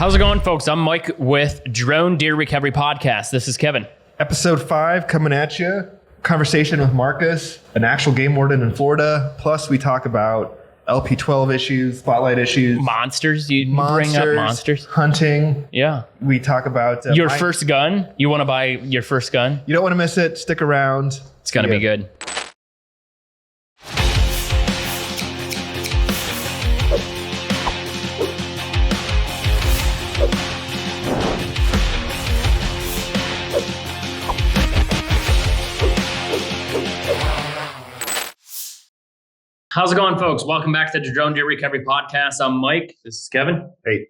How's it going, folks? I'm Mike with Drone Deer Recovery Podcast. This is Kevin. Episode 5 coming at you. Conversation with Marcus, an actual game warden in Florida. Plus, we talk about LP12 issues, spotlight issues. Monsters. You bring up monsters. Hunting. Yeah. We talk about... your first gun. You want to buy your first gun? You don't want to miss it. Stick around. It's going to be good. How's it going, folks? Welcome back to the Drone Deer Recovery Podcast. I'm Mike. This is Kevin. Hey.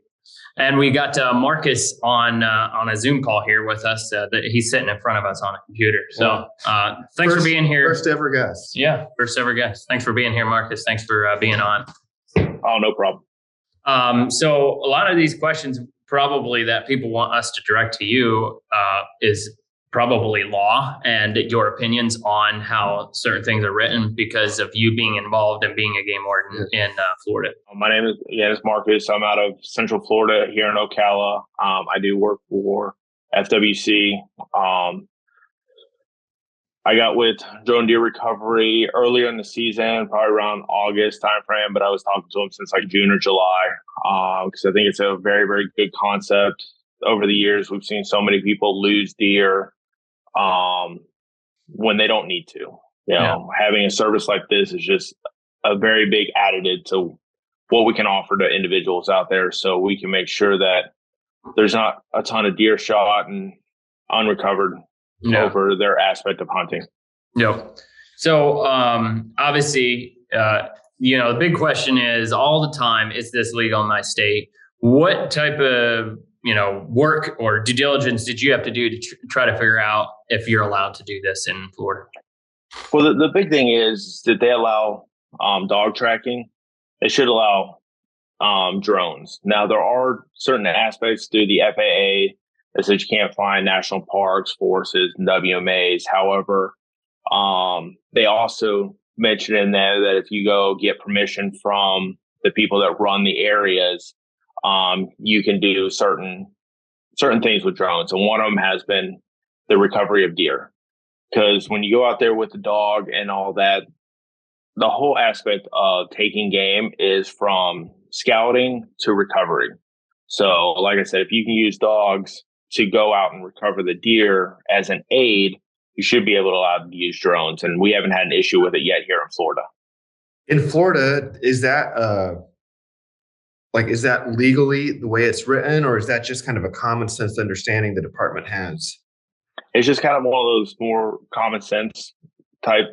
And we got Marcus on a Zoom call here with us. He's sitting in front of us on a computer. So thanks for being here. First ever guest. Yeah, first ever guest. Thanks for being here, Marcus. Thanks for being on. Oh, no problem. So a lot of these questions probably that people want us to direct to you is probably law and your opinions on how certain things are written because of you being involved and being a game warden in Florida. My name is Marcus. I'm out of Central Florida here in Ocala. I do work for FWC. I got with Drone Deer Recovery earlier in the season, probably around August timeframe, but I was talking to them since like June or July because I think it's a very, very good concept. Over the years, we've seen so many people lose deer when they don't need to. Having a service like this is just a very big additive to what we can offer to individuals out there, so we can make sure that there's not a ton of deer shot and unrecovered over their aspect of hunting. So obviously, the big question is all the time, is this legal in my state? What type of work or due diligence did you have to do to try to figure out if you're allowed to do this in Florida? Well, the big thing is that they allow dog tracking. They should allow drones. Now, there are certain aspects through the FAA that says you can't find national parks, forests, and WMAs. However, they also mention in there that if you go get permission from the people that run the areas, you can do certain things with drones. And one of them has been the recovery of deer. Because when you go out there with the dog and all that, the whole aspect of taking game is from scouting to recovery. So like I said, if you can use dogs to go out and recover the deer as an aid, you should be able to allow to use drones. And we haven't had an issue with it yet here in Florida. In Florida, is that is that legally the way it's written, or is that just kind of a common sense understanding the department has? It's just kind of one of those more common sense type,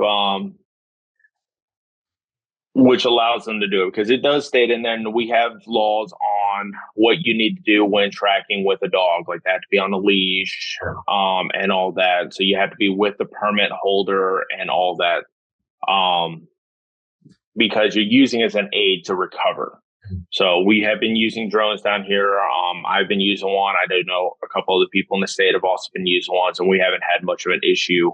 which allows them to do it, because it does state in there, and we have laws on what you need to do when tracking with a dog, like they have to be on a leash, and all that. So you have to be with the permit holder and all that, because you're using it as an aid to recover. So we have been using drones down here. I've been using one. I do know a couple of the people in the state have also been using ones, and we haven't had much of an issue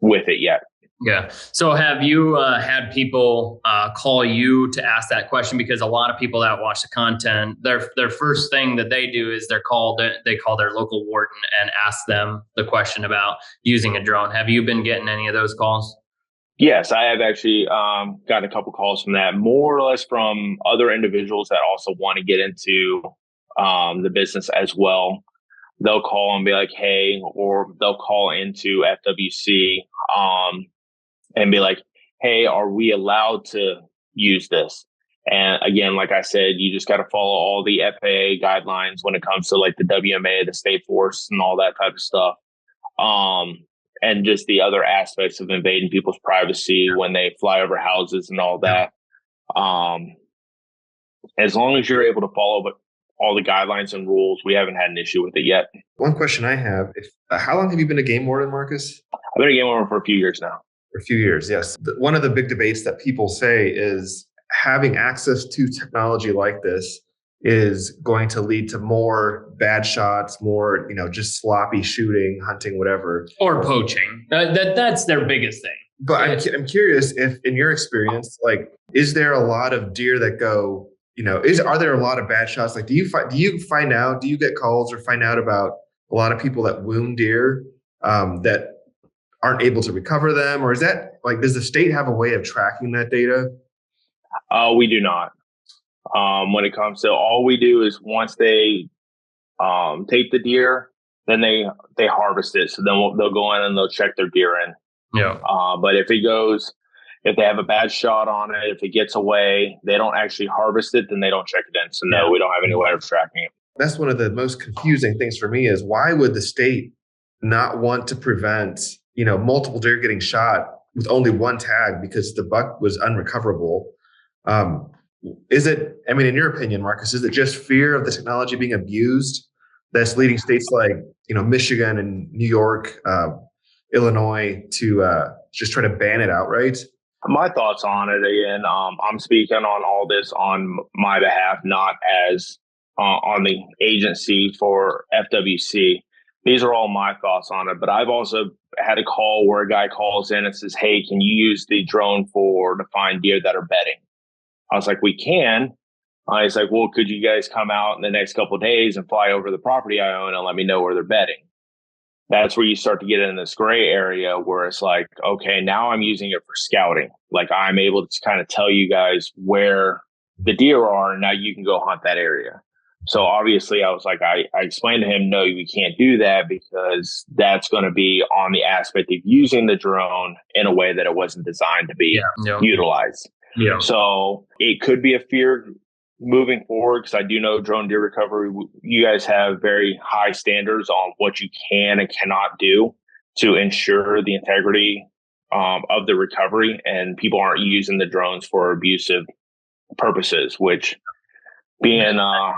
with it yet. Yeah. So have you had people call you to ask that question? Because a lot of people that watch the content, their first thing that they do is they call their local warden and ask them the question about using a drone. Have you been getting any of those calls? Yes, I have actually gotten a couple calls from that, more or less from other individuals that also want to get into the business as well. They'll call and be like, hey, or they'll call into FWC and be like, hey, are we allowed to use this? And again, like I said, you just got to follow all the FAA guidelines when it comes to like the WMA, the state force, and all that type of stuff. And just the other aspects of invading people's privacy when they fly over houses and all that. As long as you're able to follow all the guidelines and rules, we haven't had an issue with it yet. One question I have, how long have you been a game warden, Marcus? I've been a game warden for a few years now. For a few years, yes. One of the big debates that people say is having access to technology like this is going to lead to more bad shots, more, just sloppy shooting, hunting, whatever. Or poaching. That's their biggest thing. But I'm curious if, in your experience, is there a lot of deer that go, are there a lot of bad shots? Like, do you get calls or find out about a lot of people that wound deer that aren't able to recover them? Or is that like, does the state have a way of tracking that data? We do not. When it comes to, all we do is once they take the deer, then they harvest it. So then they'll go in and they'll check their deer in. Yeah. But if they have a bad shot on it, if it gets away, they don't actually harvest it, then they don't check it in. So no, we don't have any way of tracking it. That's one of the most confusing things for me is why would the state not want to prevent, multiple deer getting shot with only one tag because the buck was unrecoverable? Is it, in your opinion, Marcus, is it just fear of the technology being abused that's leading states like, Michigan and New York, Illinois to just try to ban it outright? My thoughts on it, again, I'm speaking on all this on my behalf, not as on the agency for FWC. These are all my thoughts on it. But I've also had a call where a guy calls in and says, hey, can you use the drone to find deer that are bedding? I was like, we can. He's like, well, could you guys come out in the next couple of days and fly over the property I own and let me know where they're bedding? That's where you start to get in this gray area where it's like, okay, now I'm using it for scouting. Like, I'm able to kind of tell you guys where the deer are, and now you can go hunt that area. So obviously I was like, I explained to him, no, we can't do that because that's going to be on the aspect of using the drone in a way that it wasn't designed to be utilized. Yeah. So it could be a fear moving forward, because I do know drone deer recovery, you guys have very high standards on what you can and cannot do to ensure the integrity of the recovery, and people aren't using the drones for abusive purposes, which being out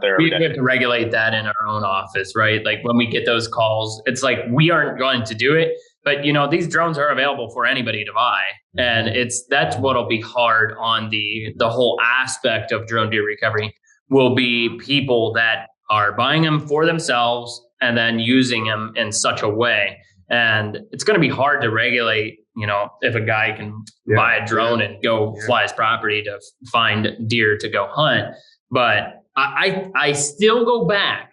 there. We have to regulate that in our own office, right? Like when we get those calls, it's like, we aren't going to do it, but these drones are available for anybody to buy. And that's what'll be hard on the whole aspect of drone deer recovery will be people that are buying them for themselves and then using them in such a way. And it's going to be hard to regulate, if a guy can buy a drone and go fly his property to find deer to go hunt. But I still go back.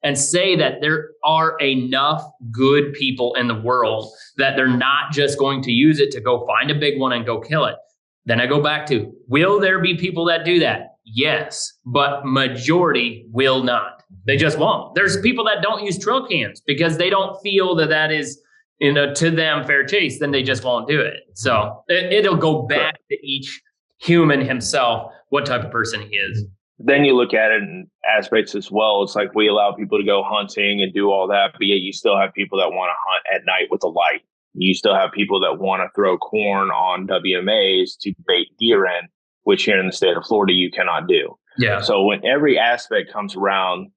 And say that there are enough good people in the world that they're not just going to use it to go find a big one and go kill it. Then I go back to, will there be people that do that? Yes, but majority will not. They just won't. There's people that don't use trail cams because they don't feel that is, to them fair chase. Then they just won't do it. So it'll go back to each human himself, what type of person he is. Then you look at it in aspects as well. It's like we allow people to go hunting and do all that, but yet you still have people that want to hunt at night with a light. You still have people that want to throw corn on WMAs to bait deer in, which here in the state of Florida, you cannot do. Yeah. So when every aspect comes around,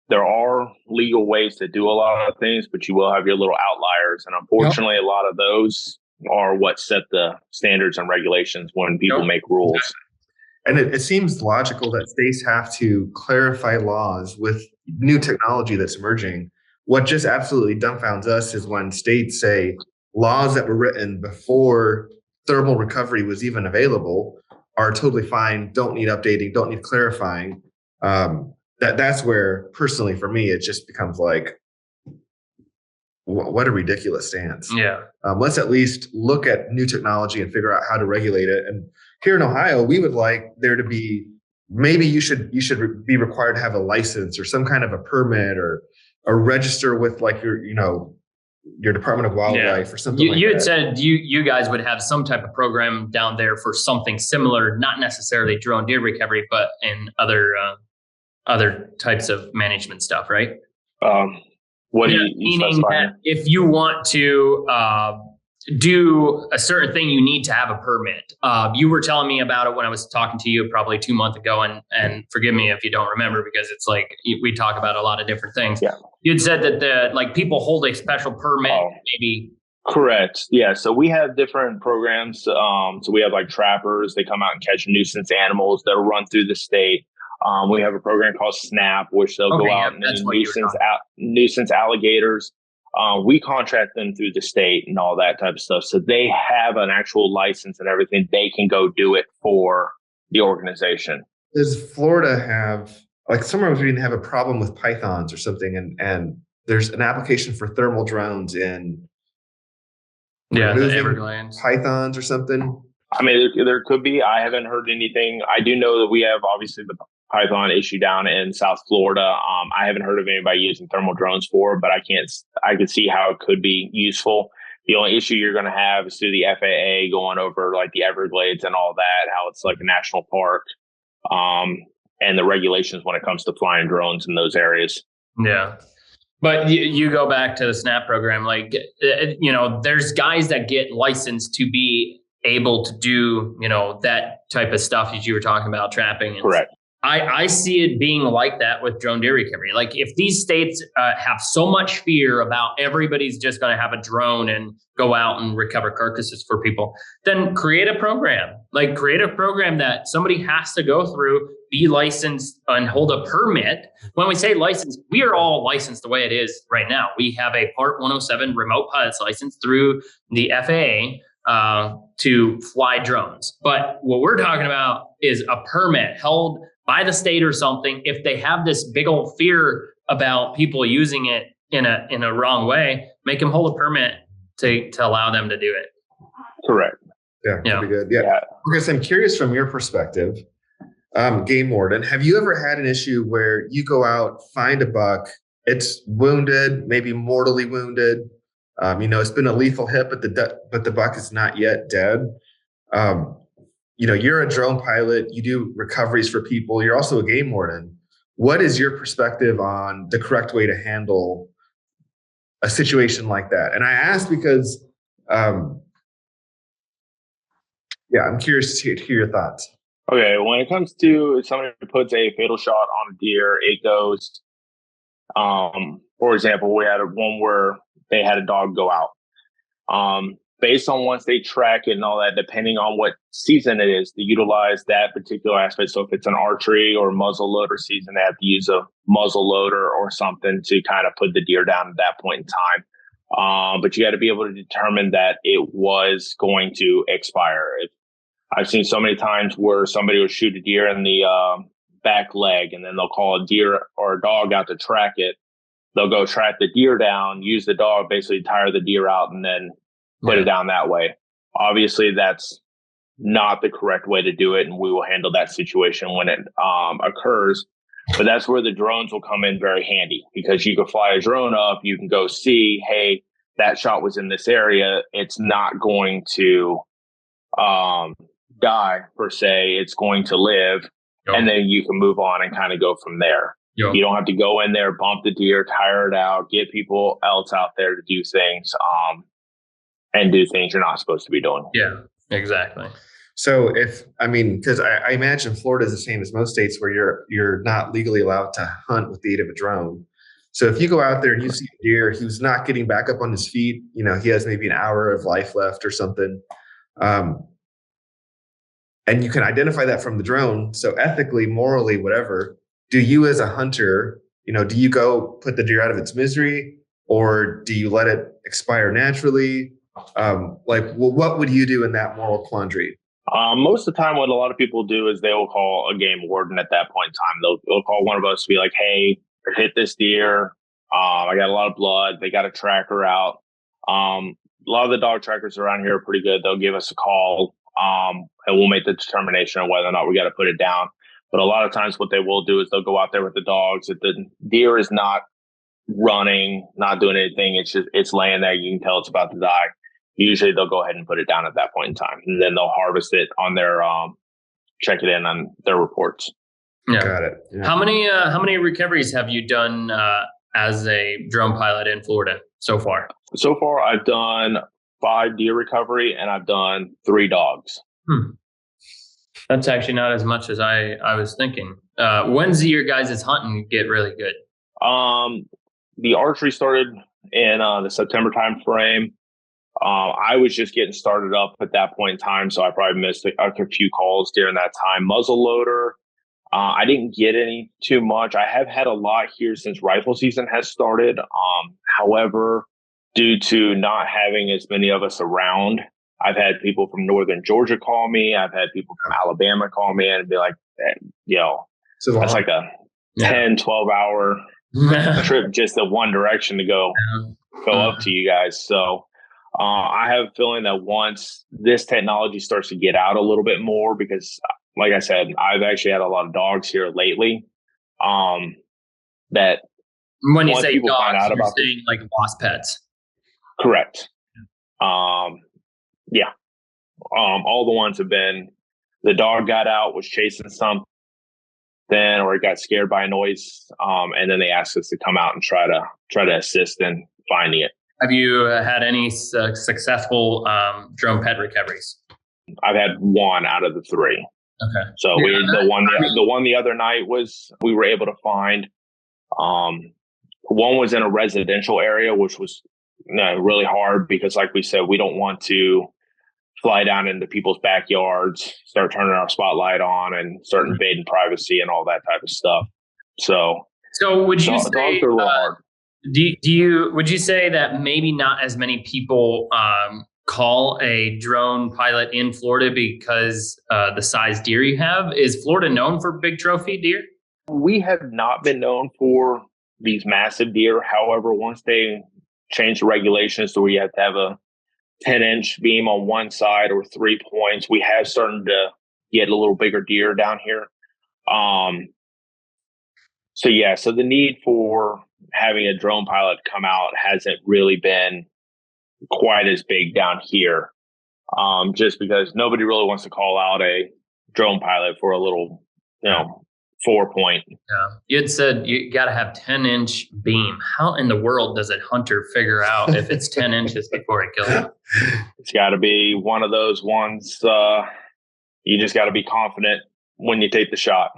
there are legal ways to do a lot of things, but you will have your little outliers. And unfortunately, a lot of those are what set the standards and regulations when people make rules. And it seems logical that states have to clarify laws with new technology that's emerging. What just absolutely dumbfounds us is when states say laws that were written before thermal recovery was even available are totally fine, don't need updating, don't need clarifying. That's where, personally, for me, it just becomes like, what a ridiculous stance. Yeah. Let's at least look at new technology and figure out how to regulate it. And here in Ohio, we would like there to be, maybe you should be required to have a license or some kind of a permit or register with like your Department of Wildlife or something like that. You had said you guys would have some type of program down there for something similar, not necessarily drone deer recovery, but in other types of management stuff, right? What do you meaning that if you want to do a certain thing, you need to have a permit. You were telling me about it when I was talking to you probably 2 months ago, and forgive me if you don't remember, because it's like we talk about a lot of different things. Yeah. You'd said that people hold a special permit, maybe. Correct. Yeah. So we have different programs. So we have like trappers. They come out and catch nuisance animals that run through the state. We have a program called SNAP, which they'll go out and nuisance alligators. We contract them through the state and all that type of stuff. So they have an actual license and everything. They can go do it for the organization. Does Florida have, like, somewhere we didn't have a problem with pythons or something, and there's an application for thermal drones in Yeah, the removing Everglades. pythons or something? I mean, there could be. I haven't heard anything. I do know that we have obviously the Python issue down in South Florida. I haven't heard of anybody using thermal drones for, but I could see how it could be useful. The only issue you're going to have is through the FAA going over like the Everglades and all that, how it's like a national park, and the regulations when it comes to flying drones in those areas. Yeah. But you go back to the SNAP program, like, there's guys that get licensed to be able to do, that type of stuff that you were talking about, trapping. And Correct. I see it being like that with drone deer recovery. Like, if these states have so much fear about everybody's just going to have a drone and go out and recover carcasses for people, then create a program. Like, create a program that somebody has to go through, be licensed, and hold a permit. When we say licensed, we are all licensed the way it is right now. We have a Part 107 remote pilot's license through the FAA to fly drones. But what we're talking about is a permit held by the state or something. If they have this big old fear about people using it in a wrong way, make them hold a permit to allow them to do it. Correct. Yeah, that'd be good. Yeah. Because I'm curious from your perspective, game warden, have you ever had an issue where you go out, find a buck, it's wounded, maybe mortally wounded, it's been a lethal hit, but the buck is not yet dead. You're a drone pilot, you do recoveries for people, you're also a game warden. What is your perspective on the correct way to handle a situation like that? And I ask because, I'm curious to hear your thoughts. Okay, when it comes to if somebody puts a fatal shot on a deer, it goes, for example, we had one where they had a dog go out. Based on once they track it and all that, depending on what season it is, to utilize that particular aspect. So if it's an archery or muzzle loader season, they have to use a muzzle loader or something to kind of put the deer down at that point in time. But you got to be able to determine that it was going to expire. I've seen so many times where somebody will shoot a deer in the back leg, and then they'll call a deer or a dog out to track it. They'll go track the deer down, use the dog, basically tire the deer out, and then put it down that way. Obviously, that's not the correct way to do it, and we will handle that situation when it occurs. But that's where the drones will come in very handy, because you can fly a drone up, you can go see, hey, that shot was in this area. It's not going to die per se. It's going to live, and then you can move on and kind of go from there. You don't have to go in there, bump the deer, tire it out, get people else out there to do things. And do things you're not supposed to be doing. Yeah, exactly. So because I imagine Florida is the same as most states where you're not legally allowed to hunt with the aid of a drone. So if you go out there and you see a deer who's not getting back up on his feet, he has maybe an hour of life left or something, and you can identify that from the drone. So ethically, morally, whatever, do you as a hunter, do you go put the deer out of its misery, or do you let it expire naturally? What would you do in that moral quandary? Most of the time, what a lot of people do is they will call a game warden at that point in time. They'll call one of us to be like, hey, I hit this deer. I got a lot of blood. They got a tracker out. A lot of the dog trackers around here are pretty good. They'll give us a call, and we'll make the determination of whether or not we got to put it down. But a lot of times what they will do is they'll go out there with the dogs. If the deer is not running, not doing anything, it's laying there. You can tell it's about to die. Usually they'll go ahead and put it down at that point in time, and then they'll harvest it on their check it in on their reports. Yeah. Got it. Yeah. How many recoveries have you done as a drone pilot in Florida so far? So far, I've done 5 deer recovery, and I've done 3 dogs. That's actually not as much as I was thinking. When's your guys' hunting get really good? The archery started in the September time frame. I was just getting started up at that point in time, so I probably missed a few calls during that time. Muzzle loader, I didn't get any too much. I have had a lot here since rifle season has started. However, due to not having as many of us around, I've had people from Northern Georgia call me. I've had people from Alabama call me and be like, that's like a 10, 12 hour trip just in one direction to go up to you guys. So I have a feeling that once this technology starts to get out a little bit more, because like I said, I've actually had a lot of dogs here lately. That when you say dogs, you're saying like lost pets. Correct. Yeah. All the ones have been, the dog got out, was chasing something, or it got scared by a noise, and then they asked us to come out and try to assist in finding it. Have you had any successful drone pet recoveries? I've had one out of the three. Okay. So the one the other night we were able to find. One was in a residential area, which was really hard because, like we said, we don't want to fly down into people's backyards, start turning our spotlight on, and start invading privacy and all that type of stuff. So would you say? Would you say that maybe not as many people call a drone pilot in Florida because the size deer you have? Is Florida known for big trophy deer? We have not been known for these massive deer. However, once they changed the regulations to where you have to have a 10-inch beam on one side or 3 points, we have started to get a little bigger deer down here. So the need for having a drone pilot come out hasn't really been quite as big down here, just because nobody really wants to call out a drone pilot for a little, 4 point. Yeah. You had said you got to have 10-inch beam. How in the world does a hunter figure out if it's 10 inches before it kills him? It's got to be one of those ones. You just got to be confident when you take the shot.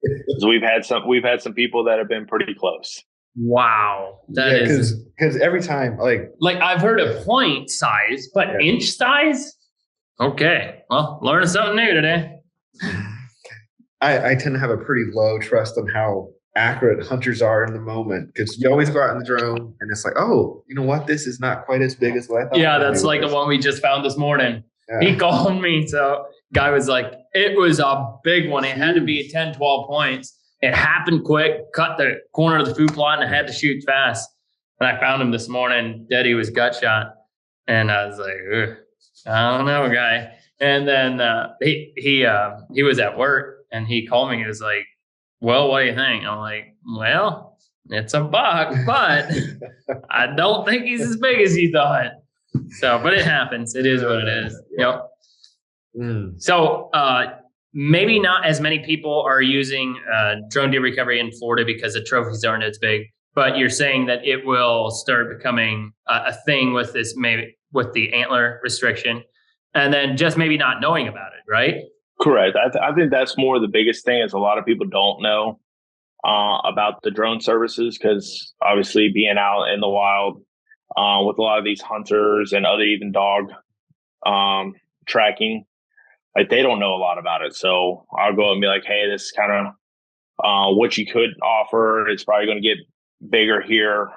Because we've had some people that have been pretty close. Wow, because every time like I've heard of point size, but inch size. Okay, well, learning something new today. I tend to have a pretty low trust on how accurate hunters are in the moment, because you always go out in the drone and it's like, oh, you know what? This is not quite as big as what I thought. Yeah, that's like the one we just found this morning. Yeah. He called me. So guy was like, it was a big one. It had to be 10, 12 points. It happened quick, cut the corner of the food plot, and I had to shoot fast. And I found him this morning, dead. He was gut shot. And I was like, ugh, I don't know, guy. And then he was at work. And he called me. He was like, well, what do you think? I'm like, well, it's a buck, but I don't think he's as big as you thought. So, but it happens. It is what it is. Yep. So maybe not as many people are using drone deer recovery in Florida because the trophies aren't as big. But you're saying that it will start becoming a thing with this, maybe with the antler restriction, and then just maybe not knowing about it, right? Correct. I think that's more the biggest thing, is a lot of people don't know about the drone services, because obviously being out in the wild with a lot of these hunters and other even dog tracking, like they don't know a lot about it. So I'll go and be like, hey, this is kind of what you could offer. It's probably going to get bigger here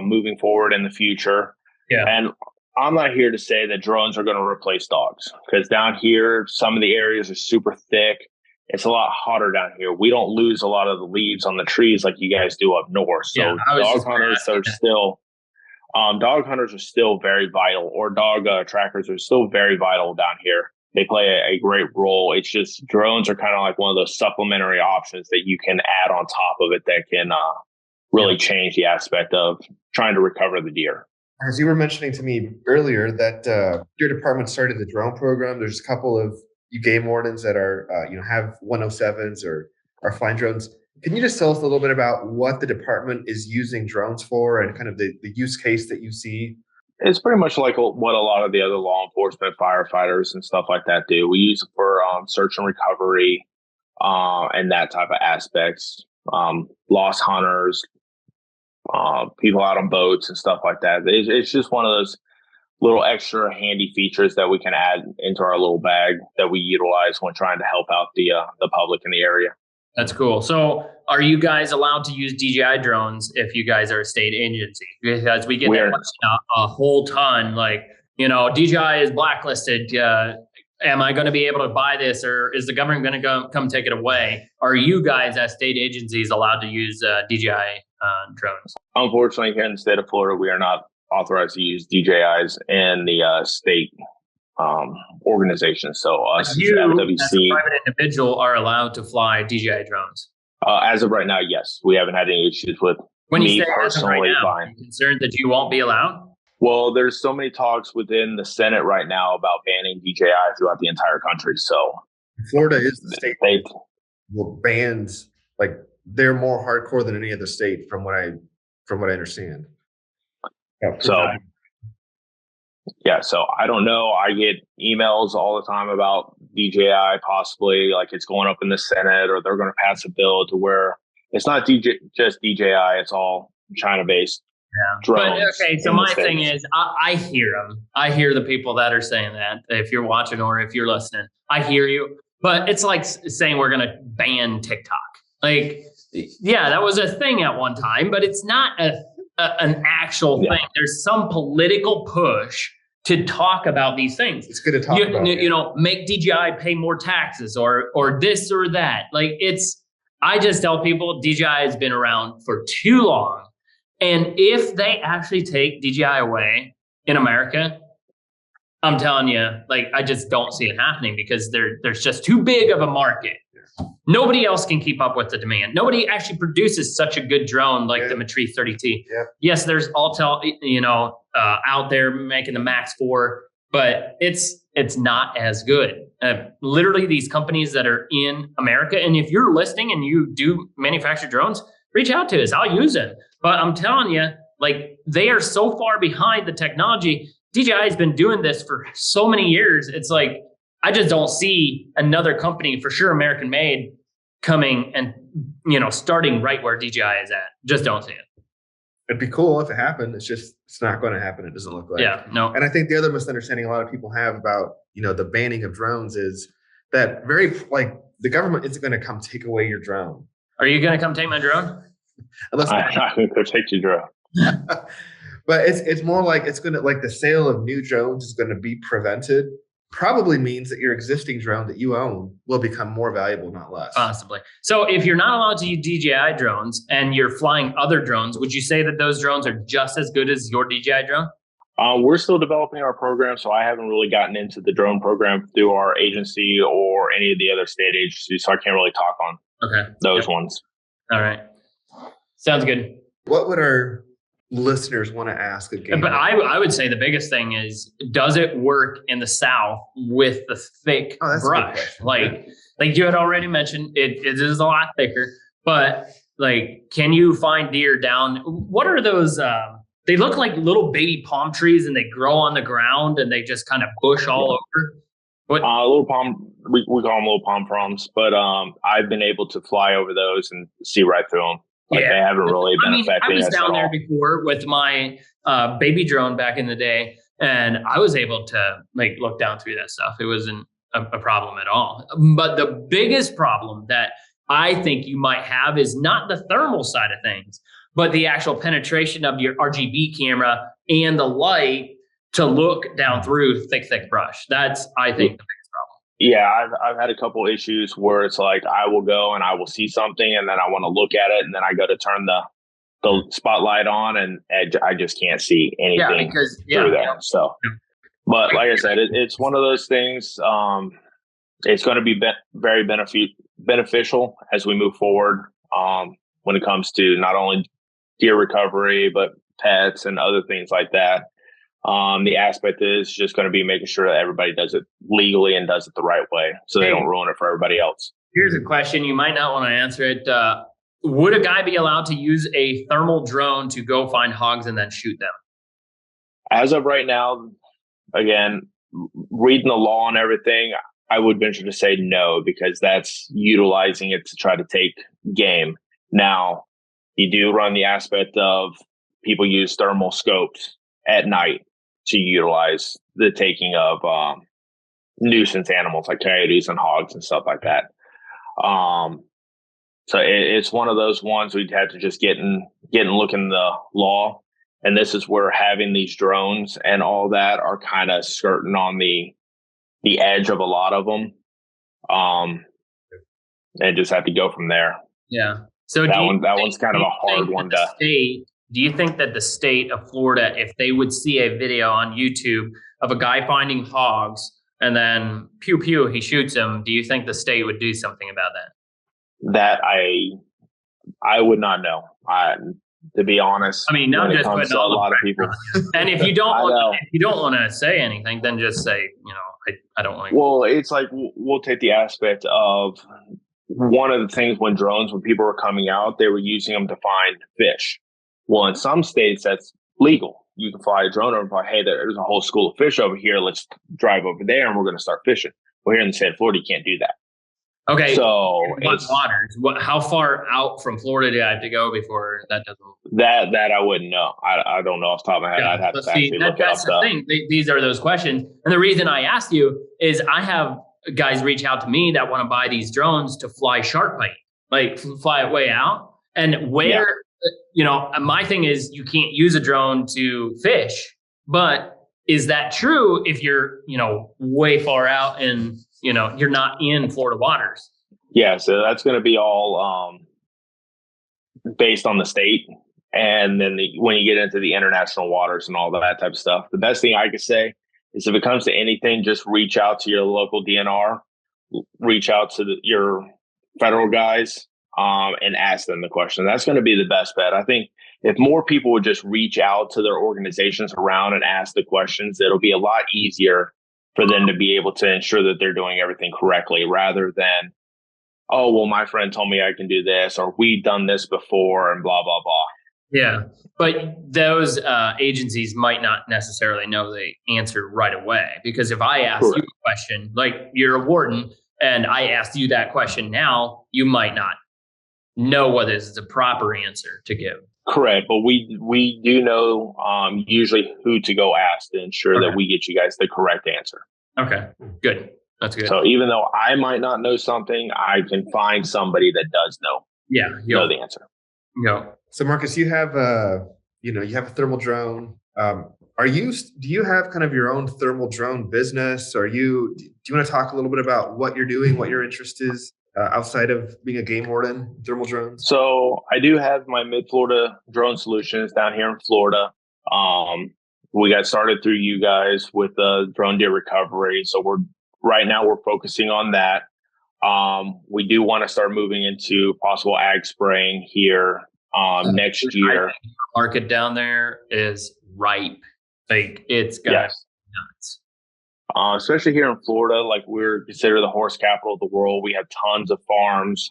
moving forward in the future. Yeah. And I'm not here to say that drones are going to replace dogs, because down here, some of the areas are super thick. It's a lot hotter down here. We don't lose a lot of the leaves on the trees like you guys do up north. So dog hunters are still very vital, or dog trackers are still very vital down here. They play a great role. It's just drones are kind of like one of those supplementary options that you can add on top of it that can really change the aspect of trying to recover the deer. As you were mentioning to me earlier that your department started the drone program, there's a couple of you game wardens that are, have 107s or are flying drones. Can you just tell us a little bit about what the department is using drones for, and kind of the use case that you see? It's pretty much like what a lot of the other law enforcement, firefighters and stuff like that do. We use it for search and recovery and that type of aspects. Lost hunters, people out on boats and stuff like that. It's just one of those little extra handy features that we can add into our little bag that we utilize when trying to help out the public in the area. That's cool. So are you guys allowed to use DJI drones if you guys are a state agency? Because we get a whole ton, like DJI is blacklisted. Am I going to be able to buy this, or is the government going to come take it away? Are you guys as state agencies allowed to use DJI drones? Unfortunately, here in the state of Florida, we are not authorized to use DJIs in the state organizations. So us, you, FWC, as a private individual, are allowed to fly DJI drones. As of right now, yes, we haven't had any issues with when me you say personally are you concerned that you won't be allowed? Well, there's so many talks within the Senate right now about banning DJI throughout the entire country. So Florida is the state that bans, like, they're more hardcore than any other state from what I understand. Yeah, so I don't know. I get emails all the time about DJI possibly, like it's going up in the Senate, or they're going to pass a bill to where it's not just DJI, it's all China-based. Yeah. But okay, so my thing is, I hear them. I hear the people that are saying that. If you're watching or if you're listening, I hear you. But it's like saying we're going to ban TikTok. Like, yeah, that was a thing at one time, but it's not an actual thing. There's some political push to talk about these things. It's good to talk about. Make DJI pay more taxes or this or that. Like, I just tell people DJI has been around for too long. And if they actually take DJI away in America, I'm telling you, like, I just don't see it happening because there's just too big of a market. Nobody else can keep up with the demand. Nobody actually produces such a good drone like the Matrix 30T. Yeah. Yes, there's Autel, out there making the Max 4, but it's not as good. Literally, these companies that are in America, and if you're listening and you do manufacture drones, reach out to us. I'll use them. But I'm telling you, like, they are so far behind the technology. DJI has been doing this for so many years. It's like, I just don't see another company, for sure American made, coming and, starting right where DJI is at. Just don't see it. It'd be cool if it happened. It's not going to happen. It doesn't look like. Yeah, no. And I think the other misunderstanding a lot of people have about, the banning of drones is that the government isn't going to come take away your drone. Are you going to come take my drone? I'm going to go take your drone. But it's more like it's going to, like, the sale of new drones is going to be prevented. Probably means that your existing drone that you own will become more valuable, not less. Possibly. So if you're not allowed to use DJI drones and you're flying other drones, would you say that those drones are just as good as your DJI drone? We're still developing our program, so I haven't really gotten into the drone program through our agency or any of the other state agencies, so I can't really talk on those ones. All right. Sounds good. What would our listeners want to ask again? But I would say the biggest thing is, does it work in the South with the thick brush? Like you had already mentioned, it is a lot thicker, but like, can you find deer down? What are those? They look like little baby palm trees and they grow on the ground and they just kind of bush all over. What? Little palm, we call them little palm fronds, but I've been able to fly over those and see right through them. Like, they haven't really been affecting us. I was down there before with my baby drone back in the day, and I was able to look down through that stuff. It wasn't a problem at all. But the biggest problem that I think you might have is not the thermal side of things, but the actual penetration of your RGB camera and the light to look down through thick brush. That's, I think, the biggest problem. Yeah, I've had a couple issues where it's like I will go and I will see something and then I want to look at it and then I go to turn the spotlight on and I just can't see anything through there. So, but like I said, it's one of those things. It's going to be very beneficial as we move forward when it comes to not only deer recovery but pets and other things like that. The aspect is just going to be making sure that everybody does it legally and does it the right way so they don't ruin it for everybody else. Here's a question. You might not want to answer it. Would a guy be allowed to use a thermal drone to go find hogs and then shoot them? As of right now, again, reading the law and everything, I would venture to say no, because that's utilizing it to try to take game. Now, you do run the aspect of people use thermal scopes at night to utilize the taking of nuisance animals like coyotes and hogs and stuff like that. So it's one of those ones we'd have to just get and look in the law And this is where having these drones and all that are kind of skirting on the edge of a lot of them. And just have to go from there. Yeah. So that one's kind of a hard one to. Do you think that the state of Florida, if they would see a video on YouTube of a guy finding hogs and then pew pew, he shoots him, do you think the state would do something about that? That I would not know. To be honest, I mean, not just putting a lot of people. And if you don't want to say anything, then just say, I don't want to. Well, it's like we'll take the aspect of one of the things when people were coming out, they were using them to find fish. Well, in some states, that's legal. You can fly a drone over and fly, hey, there's a whole school of fish over here. Let's drive over there and we're going to start fishing. Well, here in the state of Florida, you can't do that. Okay. So waters. How far out from Florida do I have to go before that doesn't? That I wouldn't know. I don't know off the top of my head. Yeah, I'd have to actually look that's it up. The thing. These are those questions, and the reason I asked you is I have guys reach out to me that want to buy these drones to fly shark bait, like fly it way out, and where my thing is you can't use a drone to fish, but is that true if you're way far out and you're not in Florida waters? Yeah, so that's going to be all based on the state. And then when you get into the international waters and all that type of stuff, the best thing I could say is if it comes to anything, just reach out to your local DNR, reach out to your federal guys and ask them the question. That's going to be the best bet. I think if more people would just reach out to their organizations around and ask the questions, it'll be a lot easier for them to be able to ensure that they're doing everything correctly rather than, oh, well, my friend told me I can do this or we've done this before and blah, blah, blah. Yeah. But those agencies might not necessarily know the answer right away, because if I ask you a question, like you're a warden and I asked you that question now, you might not know whether it's the proper answer to give. Correct. But we do know usually who to go ask to ensure that we get you guys the correct answer. Okay, good. That's good. So even though I might not know something, I can find somebody that does know. Yeah, know the answer. No. So Marcus, you have a thermal drone. Do you have kind of your own thermal drone business? Do you want to talk a little bit about what you're doing, what your interest is outside of being a game warden, thermal drones? So I do have my Mid-Florida Drone Solutions down here in Florida. We got started through you guys with the drone deer recovery. So right now we're focusing on that. We do want to start moving into possible ag spraying here next year. The market down there is ripe. Like it's got nuts. Especially here in Florida, like we're considered the horse capital of the world. We have tons of farms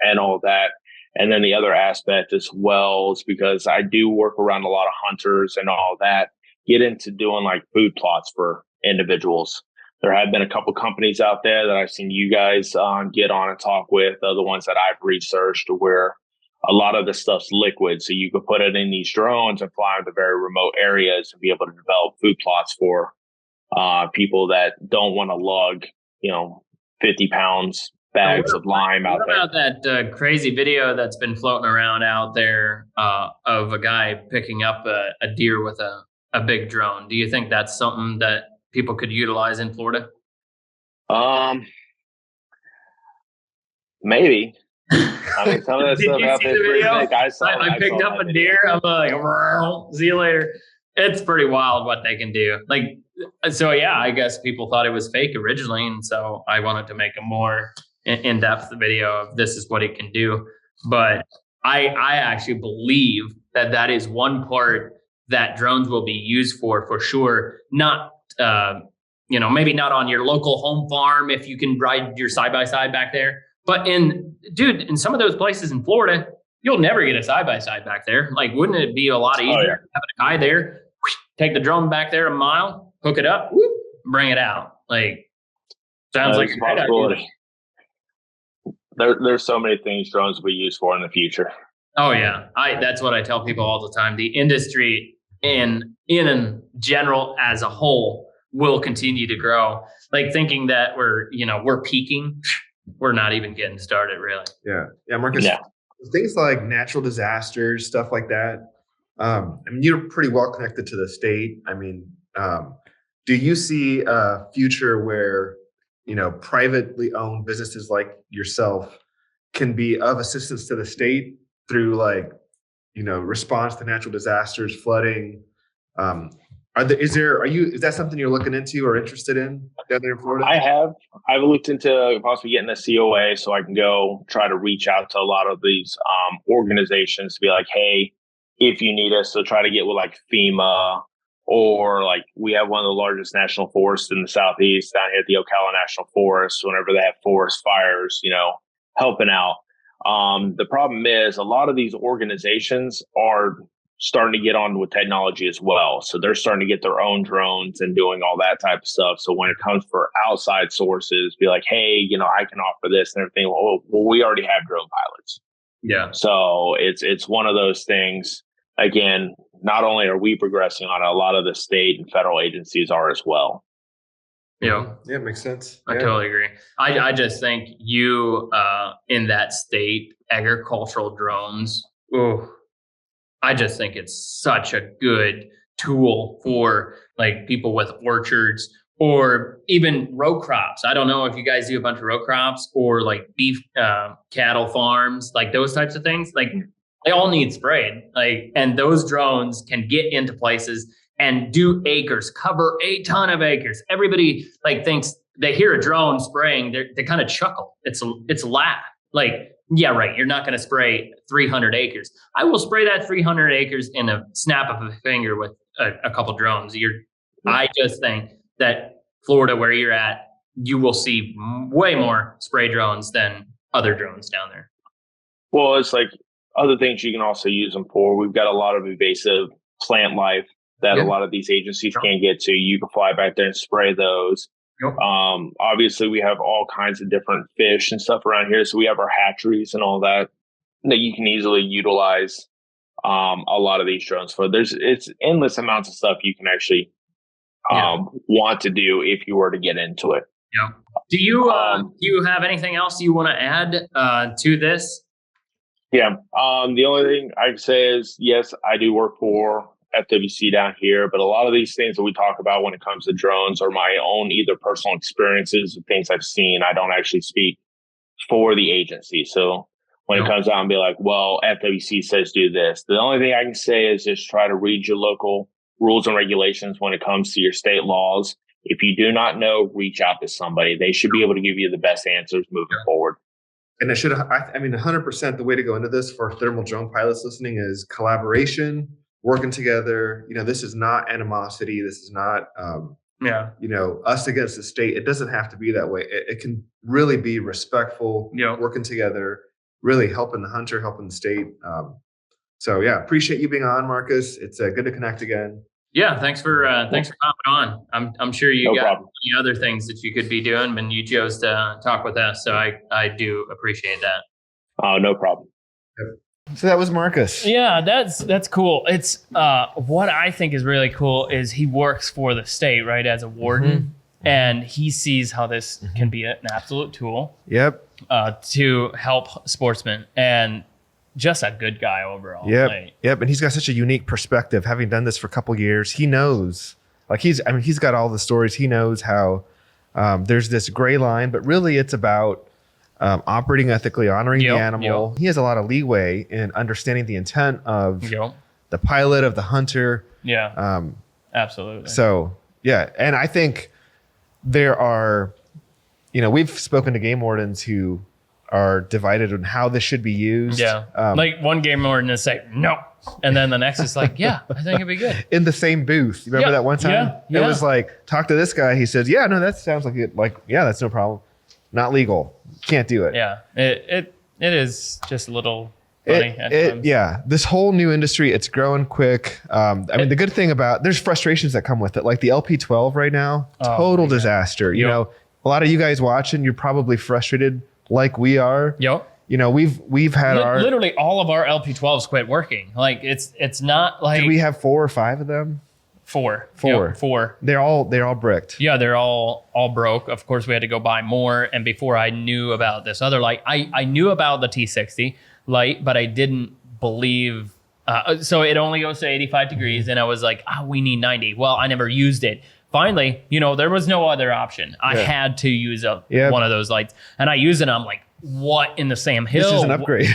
and all that. And then the other aspect as well is because I do work around a lot of hunters and all that, get into doing like food plots for individuals. There have been a couple companies out there that I've seen you guys get on and talk with, the ones that I've researched, where a lot of the stuff's liquid. So you could put it in these drones and fly into very remote areas and be able to develop food plots for people that don't want to lug, 50 pounds bags of lime out there. What about that crazy video that's been floating around out there of a guy picking up a deer with a big drone? Do you think that's something that people could utilize in Florida? Maybe. I mean, some of that stuff out there is pretty big. I picked up a deer. I'm like, see you later. It's pretty wild what they can do. So yeah, I guess people thought it was fake originally, and so I wanted to make a more in-depth video of this is what it can do. But I actually believe that is one part that drones will be used for sure. Not maybe not on your local home farm if you can ride your side-by-side back there. But in some of those places in Florida, you'll never get a side-by-side back there. Like, wouldn't it be a lot easier having a guy there, take the drone back there a mile, hook it up, whoop, bring it out? Like, sounds like a possibility. There's so many things drones will be used for in the future. Oh yeah, that's what I tell people all the time. The industry in general as a whole will continue to grow. Like thinking that we're peaking. We're not even getting started, really. Yeah, Marcus. Yeah. Things like natural disasters, stuff like that. I mean, you're pretty well connected to the state. I mean, do you see a future where, privately owned businesses like yourself can be of assistance to the state through response to natural disasters, flooding? Is that something you're looking into or interested in down there in Florida? I've looked into possibly getting a COA so I can go try to reach out to a lot of these organizations to be like, hey, if you need us, to try to get with like FEMA, or like we have one of the largest national forests in the Southeast down here at the Ocala National Forest. Whenever they have forest fires, helping out. The problem is a lot of these organizations are starting to get on with technology as well. So they're starting to get their own drones and doing all that type of stuff. So when it comes for outside sources, be like, hey, I can offer this and everything. Well, we already have drone pilots. Yeah. So it's one of those things. Again, not only are we progressing on it, a lot of the state and federal agencies are as well. Yeah. Yeah, it makes sense. I totally agree. I just think you in that state, agricultural drones, I just think it's such a good tool for like people with orchards or even row crops. I don't know if you guys do a bunch of row crops or like beef cattle farms, like those types of things. Like they all need sprayed. And those drones can get into places and do acres, cover a ton of acres. Everybody thinks they hear a drone spraying, they kind of chuckle. It's a laugh. Yeah, right. You're not going to spray 300 acres. I will spray that 300 acres in a snap of a finger with a couple drones. I just think that Florida, where you're at, you will see way more spray drones than other drones down there. Well, it's like other things you can also use them for. We've got a lot of invasive plant life that a lot of these agencies can't get to. You can fly back there and spray those. Yep. Obviously, we have all kinds of different fish and stuff around here. So we have our hatcheries and all that you can easily utilize a lot of these drones for. It's endless amounts of stuff you can actually want to do if you were to get into it. Yeah. Do you have anything else you want to add to this? Yeah. The only thing I can say is, yes, I do work for FWC down here, but a lot of these things that we talk about when it comes to drones are my own either personal experiences or things I've seen. I don't actually speak for the agency. So when it comes out and be like, well, FWC says do this, the only thing I can say is just try to read your local rules and regulations when it comes to your state laws. If you do not know, reach out to somebody. They should be able to give you the best answers moving forward. And 100%, the way to go into this for thermal drone pilots listening is collaboration, working together. This is not animosity. This is not, us against the state. It doesn't have to be that way. It can really be respectful, working together, really helping the hunter, helping the state. Appreciate you being on, Marcus. It's good to connect again. Yeah, thanks for coming on. I'm sure you got problem. many other things that you could be doing, but you chose to talk with us. So I do appreciate that. Oh, no problem. So that was Marcus. Yeah, that's cool. It's what I think is really cool is he works for the state, right, as a warden, and he sees how this can be an absolute tool. Yep. To help sportsmen, and just a good guy overall. Yep. Yep. And he's got such a unique perspective, having done this for a couple years. He knows, he's got all the stories. He knows how there's this gray line, but really it's about operating ethically, honoring the animal. He has a lot of leeway in understanding the intent of the pilot, of the hunter. Yeah. Absolutely. So, and I think there are, we've spoken to game wardens who are divided on how this should be used. Yeah. One game warden is like, no. And then the next is like, yeah, I think it'd be good. In the same booth. You remember that one time? Yeah. It was like, talk to this guy. He says, yeah, no, that sounds like it. That's no problem. Not legal. Can't do it. Yeah. It is just a little funny. This whole new industry, it's growing quick. The good thing there's frustrations that come with it. Like the LP12 right now, total disaster. You know, a lot of you guys watching, you're probably frustrated like we are. Yep. We've had literally all of our LP12s quit working. It's not like. Did we have 4 or 5 of them? 4. 4. Yep, 4. They're all bricked. Yeah, they're all broke. Of course, we had to go buy more. And before I knew about this other light, I knew about the T60 light, but I didn't believe So it only goes to 85 degrees. And I was like, we need 90. Well, I never used it. Finally, there was no other option. I had to use one of those lights. And I use it. I'm like, what in the Sam Hill? This is an upgrade.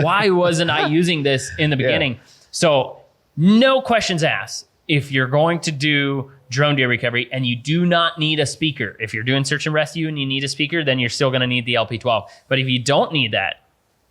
Why wasn't I using this in the beginning? So no questions asked. If you're going to do drone deer recovery and you do not need a speaker, if you're doing search and rescue and you need a speaker, then you're still going to need the LP12. But if you don't need that,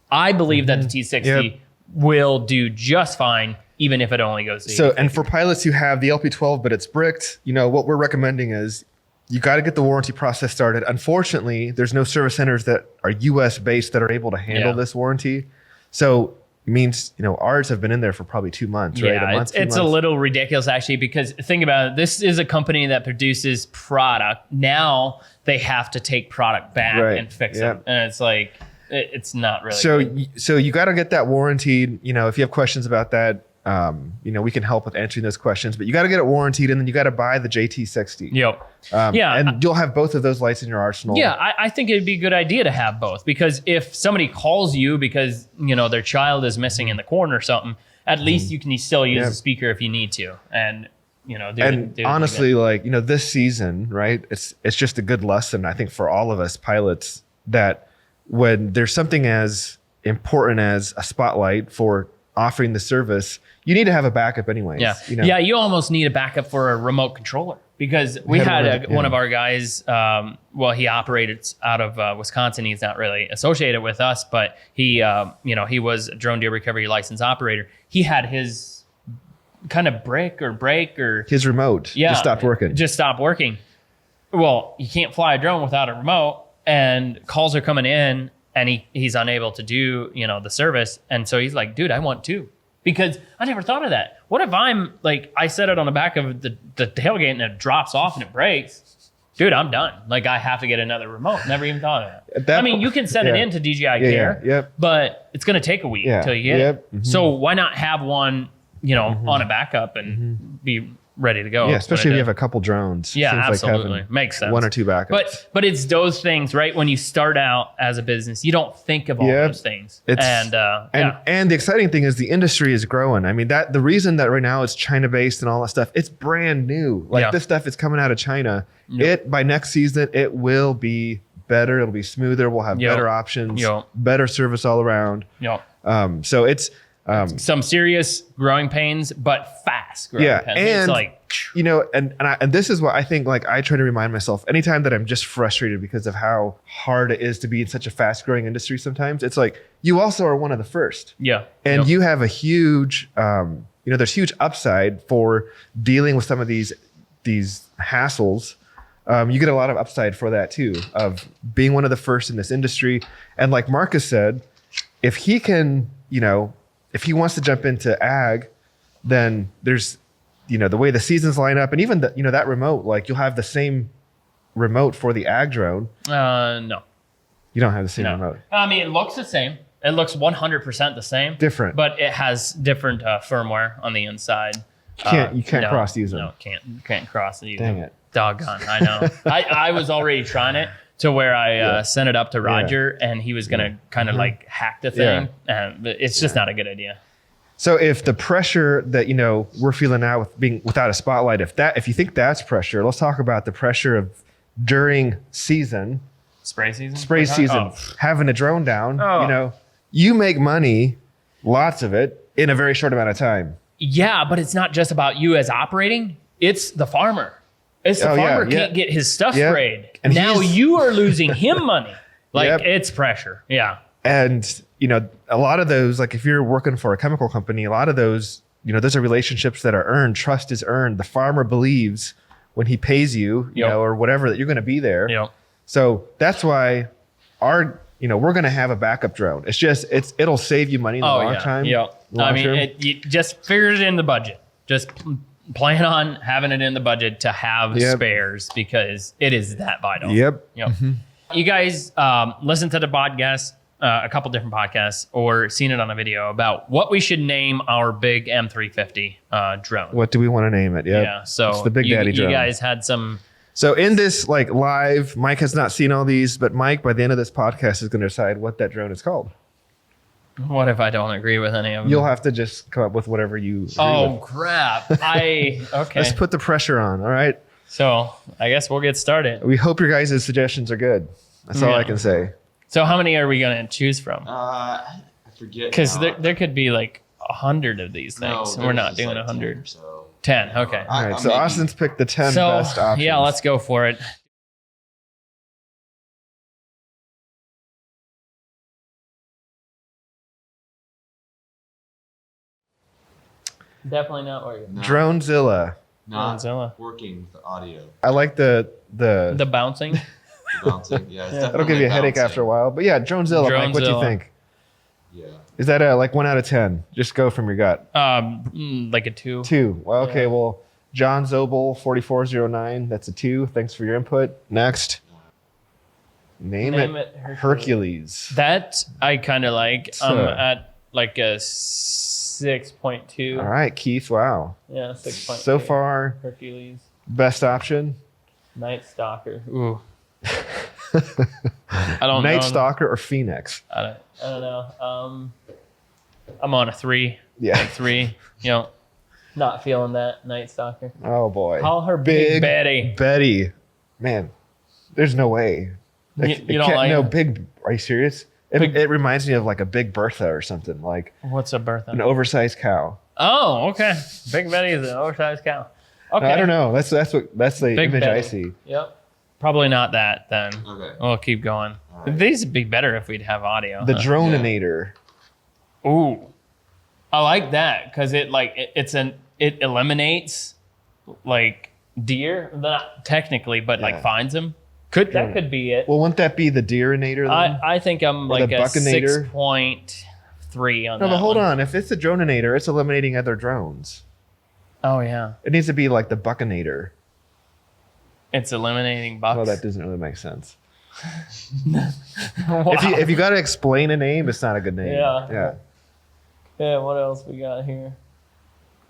I believe that the T60 will do just fine, even if it only goes to 80. And for pilots who have the LP12, but it's bricked, what we're recommending is you got to get the warranty process started. Unfortunately, there's no service centers that are US based that are able to handle this warranty. So means ours have been in there for probably 2 months, right? It's a little ridiculous actually, because think about it, this is a company that produces product. Now they have to take product back and fix it, and it's like it's not really so you got to get that warranted. If you have questions about that, we can help with answering those questions, but you got to get it warranted, and then you got to buy the JT60. And you'll have both of those lights in your arsenal. I think it'd be a good idea to have both, because if somebody calls you because their child is missing in the corner or something, at least you can still use the speaker if you need to, and honestly, this season, right? It's just a good lesson, I think, for all of us pilots, that when there's something as important as a spotlight for offering the service, you need to have a backup anyways. You almost need a backup for a remote controller, because we had one of our guys, he operated out of Wisconsin. He's not really associated with us, but he was a drone deer recovery license operator. He had his kind of break or his remote just stopped working. Well, you can't fly a drone without a remote, and calls are coming in, and he's unable to do, the service. And so he's like, dude, I want two, because I never thought of that. What if I'm like, I set it on the back of the tailgate and it drops off and it breaks? Dude, I'm done. Like, I have to get another remote. Never even thought of that. You can send it in to DJI Care, but it's going to take a week until you get it. So why not have one, on a backup and be ready to go? Yeah, especially if you have a couple drones. Yeah, absolutely. Makes sense. One or two backups. But it's those things, right? When you start out as a business, you don't think of all those things. And the exciting thing is the industry is growing. I mean, the reason that right now it's China-based and all that stuff, it's brand new. This stuff is coming out of China. By next season, it will be better. It'll be smoother. We'll have better options, better service all around. So it's some serious growing pains, but fast growing pains. And it's like, and this is what I think, I try to remind myself anytime that I'm just frustrated because of how hard it is to be in such a fast growing industry. Sometimes it's like, you also are one of the first. And you have a huge, there's huge upside for dealing with some of these hassles. You get a lot of upside for that too, of being one of the first in this industry. And like Marcus said, if he can, if he wants to jump into ag, then there's, the way the seasons line up, and even that remote, you'll have the same remote for the ag drone. No. You don't have the same remote. I mean, it looks the same. It looks 100% the same. Different. But it has different firmware on the inside. You can't cross use them. No, can't cross use them. Dang it. Doggone, I know. I was already trying it to where I sent it up to Roger, and he was going to kind of hack the thing. But it's just not a good idea. So if the pressure that, we're feeling now with being without a spotlight, if you think that's pressure, let's talk about the pressure of during season. Spray season. Having a drone down, you make money, lots of it, in a very short amount of time. Yeah, but it's not just about you as operating. It's the farmer. It's the farmer can't get his stuff sprayed. And now you are losing him money. It's pressure. Yeah. And, a lot of those, if you're working for a chemical company, a lot of those, those are relationships that are earned. Trust is earned. The farmer believes when he pays you, or whatever, that you're going to be there. So that's why we're going to have a backup drone. It's just, it'll save you money in the long time. You just figure it in the budget. Just plan on having it in the budget to have spares, because it is that vital. You guys listen to the podcast, a couple different podcasts, or seen it on a video about what we should name our big M350 drone. What do we want to name it? So it's the Big Daddy drone. You guys had some. So in this live, Mike has not seen all these, but Mike, by the end of this podcast, is going to decide what that drone is called. What if I don't agree with any of them? You'll have to just come up with whatever you agree with. Crap. Okay. Let's put the pressure on. All right. So I guess we'll get started. We hope your guys' suggestions are good. That's all I can say. So how many are we going to choose from? I forget. Because there could be like 100 of these things. No, We're not doing like 100. 10, so. 10. Okay. All right. So Austin's picked the 10 best options. Yeah, let's go for it. Definitely not working. No, Dronezilla. not Dronezilla. working with the audio. I like the The bouncing. The bouncing. Yeah, it's that'll give you a headache after a while. But yeah, Dronezilla. Mike, what do you Dronezilla. think? Yeah. Is that a like 1 out of 10? Just go from your gut. Like a 2. 2. Well, okay. Yeah. Well, John Zobel 4409. That's a 2. Thanks for your input. Next. Name it Hercules. That I kind of like. I'm So- at like a 6.2. All right, Keith. Wow. Yeah, 6.2. So far, Hercules. best option. Night Stalker. Ooh. I don't Night know. Stalker or Phoenix. I don't know. I'm on a 3. Yeah. 3. You know, not feeling that Night Stalker. Oh boy. Call her Big Betty. Betty. Man, there's no way. You don't like No, her? Big. Are you serious? It reminds me of like a Big Bertha or something, like What's a Bertha? an oversized cow. Oh, okay. Big Betty is an oversized cow. Okay. No, I don't know. That's the Big image I Betty. see. Yep. Probably not that then. Okay. We'll keep going. All right. These would be better if we'd have audio. The huh? Droneinator. Ooh, I like that because it eliminates like deer, not technically, but like Yeah. finds them. That could be it. Well, wouldn't that be the Deerinator then? I think I'm Or like the a Buckinator? 6.3 on No, that. but hold one. on. If it's a Droneinator, it's eliminating other drones. Oh yeah, It needs to be like the Buckinator. it's eliminating bucks. Well, that doesn't really make sense. Wow. If you got to explain a name, it's not a good name. Yeah. Yeah. Yeah, what else we got here?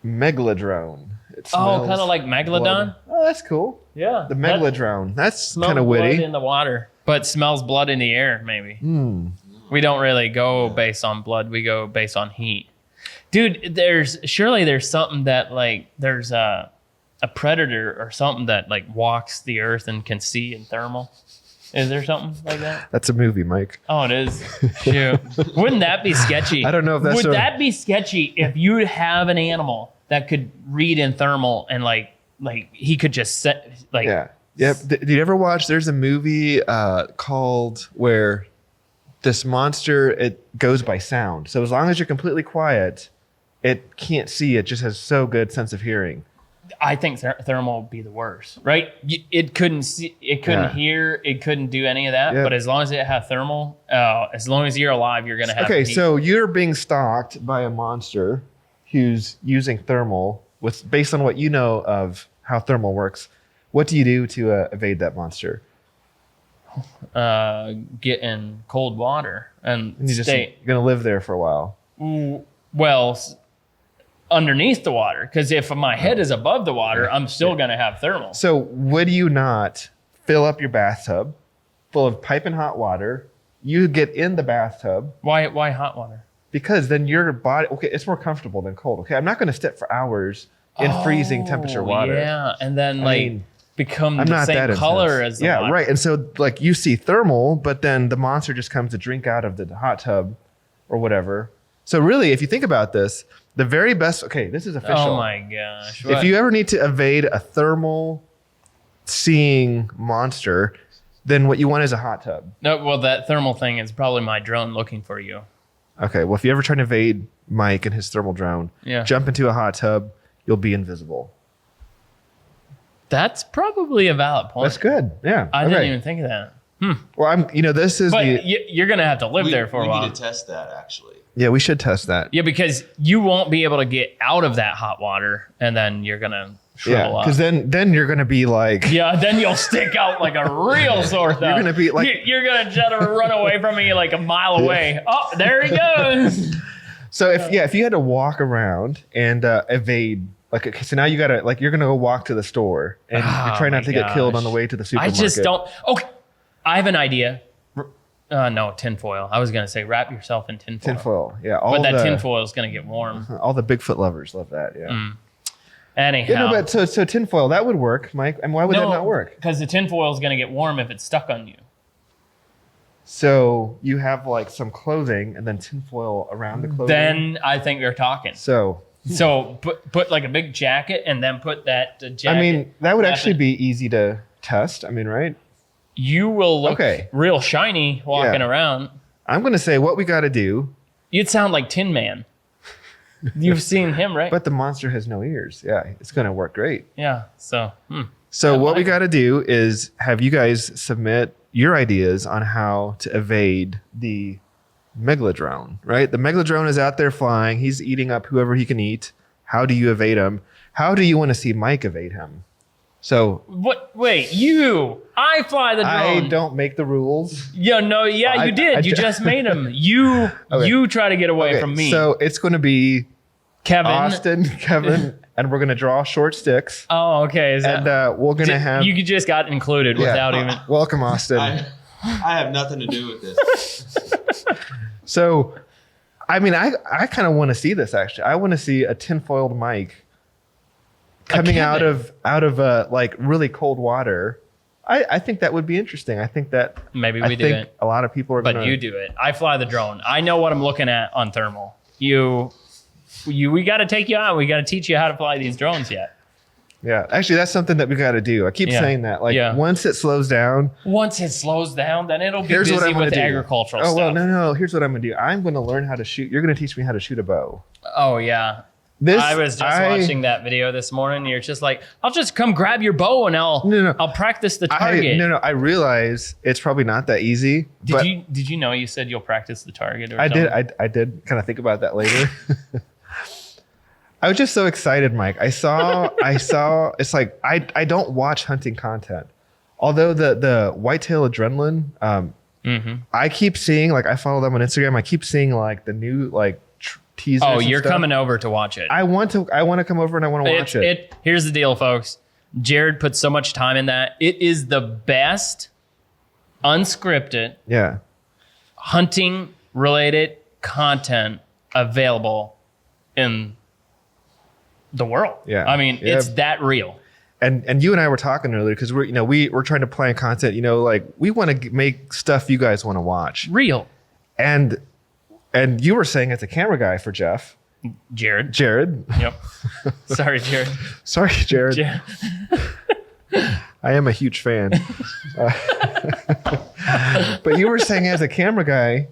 Megalodrone. It Oh, smells kind of like Megalodon. blood. Oh, that's cool. Yeah, The that Megalodrone. That's smells kind of blood witty. in the water, but smells blood in the air. Maybe we don't really go based on blood. We go based on heat. Dude, there's something that like there's a predator or something that like walks the earth and can see in thermal. Is there something like that? That's a movie, Mike. Oh, it is. Shoot. Wouldn't that be sketchy? I don't know if that's Would that be sketchy if you have an animal that could read in thermal and like he could just set like Yeah. Yep. Did you ever watch? There's a movie called where this monster, it goes by sound. So as long as you're completely quiet, it can't see. It just has so good sense of hearing. I think thermal would be the worst, right? It couldn't see, it couldn't hear, it couldn't do any of that. Yep. But as long as it had thermal, as long as you're alive, you're gonna have. Okay, heat. so you're being stalked by a monster who's using thermal. Based on what you know of how thermal works, what do you do to evade that monster? Get in cold water and And you're stay gonna live there for a while. Underneath the water, because if my head is above the water, I'm still gonna have thermal. So would you not fill up your bathtub full of piping hot water? You get in the bathtub Why hot water? because then your body, okay, it's more comfortable than cold. Okay, I'm not going to sit for hours in freezing temperature water. Yeah, and then I mean, become I'm the not same that color intense. as the Yeah, water. right. And so like you see thermal, but then the monster just comes to drink out of the hot tub or whatever. So really, if you think about this, the very best, okay, this is official. Oh my gosh. If you ever need to evade a thermal seeing monster, then what you want is a hot tub. No, well, that thermal thing is probably my drone looking for you. Okay, well, if you ever try to evade Mike and his thermal drone, Yeah. jump into a hot tub, you'll be invisible. That's probably a valid point. That's good. Yeah. I okay. didn't even think of that. Well, this is But the. you're going to have to live there for a we while. need to test that actually. Yeah, we should test that. Yeah, because you won't be able to get out of that hot water, and then you're going to shrivel Yeah, up. because then you're gonna be like. Yeah, then you'll stick out like a real sore thumb. You're gonna be like- You're gonna try to run away from me like a mile away. Oh, there he goes. So if you had to walk around and evade, like, okay, so now you gotta you're gonna go walk to the store and Oh you're trying not my to get killed on the gosh. way to the I supermarket. just don't. Okay, I have an idea. No, tinfoil. I was gonna say wrap yourself in tinfoil. Tinfoil, yeah. But that tinfoil is gonna get warm. All the Bigfoot lovers love that, yeah. Anyhow. Yeah, no, but so tinfoil, that would work, Mike. And why would that not work? Because the tinfoil is gonna get warm if it's stuck on you. So you have like some clothing and then tinfoil around the clothing. Then I think we're talking. So put like a big jacket and then put that jacket. I mean, that would actually be easy to test. I mean, right? You will look real shiny walking around. I'm going to say what we got to do. You'd sound like Tin Man. You've seen him, right? But the monster has no ears. Yeah, it's going to work great. Yeah. So what we got to do is have you guys submit your ideas on how to evade the megalodrone, right? The megalodrone is out there flying. He's eating up whoever he can eat. How do you evade him? How do you want to see Mike evade him? So what? Wait, I fly the drone. I don't make the rules. Yeah, no, yeah, you did. You just made him. You try to get away from me. So it's going to be Kevin, Kevin, and we're going to draw short sticks. Oh, okay. And we're going to have. You just got included without even. Welcome, Austin. I have nothing to do with this. So, I mean, I kind of want to see this actually. I want to see a tinfoiled Mike coming out of like really cold water. I think that would be interesting. I think that maybe we do it. A lot of people are. But you do it. I fly the drone. I know what I'm looking at on thermal. We got to take you out. We got to teach you how to fly these drones yet. Yeah, actually, that's something that we got to do. I keep saying that. Like once it slows down. Once it slows down, then it'll be busy with agricultural stuff. Oh, well, no. Here's what I'm going to do. I'm going to learn how to shoot. You're going to teach me how to shoot a bow. Oh, yeah. I was just watching that video this morning. You're just like, I'll just come grab your bow and I'll practice the target. I realize it's probably not that easy. Did you know you said you'll practice the target? Or I did kind of think about that later. I was just so excited, Mike. I saw, it's like, I don't watch hunting content. Although the whitetail adrenaline, I keep seeing, like I follow them on Instagram. I keep seeing like the new, like teasers. Oh, you're coming over to watch it. I want to come over and I want to watch it. Here's the deal, folks. Jared put so much time in that. It is the best unscripted hunting related content available in the world. Yeah. I mean, it's that real. And you and I were talking earlier because we're trying to plan content, like we want to make stuff you guys want to watch. Real. And you were saying as a camera guy for Jeff. Jared. Yep. Sorry, Jared. Sorry, Jared. I am a huge fan. But you were saying as a camera guy,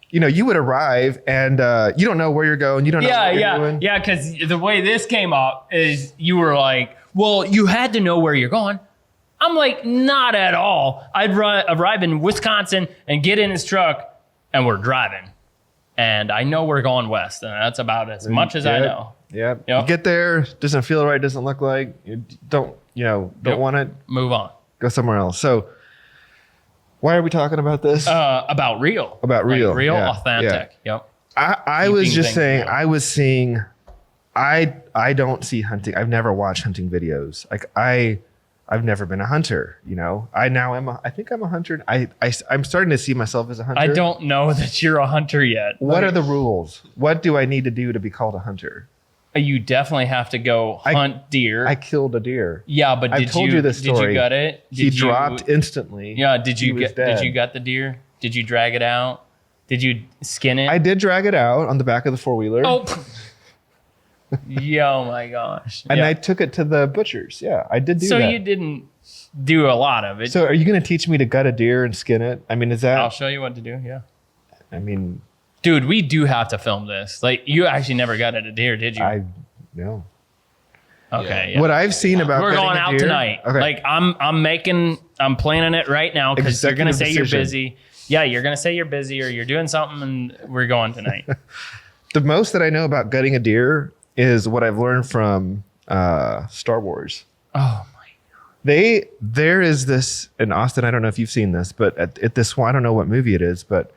you would arrive and you don't know where you're going. You don't know what you're doing. Yeah, because the way this came up is you were like, well, you had to know where you're going. I'm like, not at all. I'd arrive in Wisconsin and get in his truck and we're driving. And I know we're going west, and that's about as much as I know. Yeah. Yep. You get there, doesn't feel right, doesn't look like, you don't want it. Move on. Go somewhere else. So why are we talking about this? About real. About real. Like real, authentic. Yep. I was just saying, I was seeing, I don't see hunting. I've never watched hunting videos. Like I've never been a hunter, I think I'm a hunter. I'm starting to see myself as a hunter. I don't know that you're a hunter yet. What are the rules? What do I need to do to be called a hunter? You definitely have to go hunt deer. I killed a deer. Yeah, but I told you this story. Did you gut it? He dropped instantly. Yeah, did you gut the deer? Did you drag it out? Did you skin it? I did drag it out on the back of the four-wheeler. Oh. Yo, my gosh. And I took it to the butchers. Yeah, I did do that. So you didn't do a lot of it. So are you going to teach me to gut a deer and skin it? I mean, is that... I'll show you what to do, yeah. I mean... Dude, we do have to film this. Like, you actually never gutted a deer, did you? No. Okay. Yeah. What I've seen about we're going out deer, tonight. Okay. Like I'm planning it right now because you're gonna say you're busy. Yeah, you're gonna say you're busy or you're doing something, and we're going tonight. The most that I know about gutting a deer is what I've learned from Star Wars. Oh my! There is this in Austin. I don't know if you've seen this, but at this one, I don't know what movie it is, but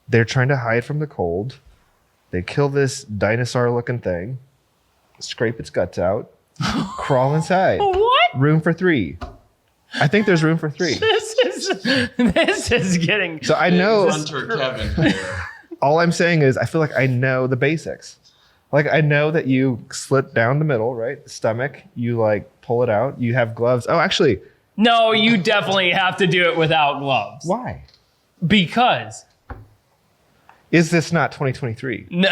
they're trying to hide from the cold. They kill this dinosaur-looking thing, scrape its guts out, crawl inside. What? Room for 3. I think there's room for 3. This is This is getting. So I know. Hunter Kevin here. All I'm saying is I feel like I know the basics. Like I know that you slit down the middle, right? The stomach. You like pull it out. You have gloves. Oh, actually, No, you definitely have to do it without gloves. why? Because Is this not 2023? no,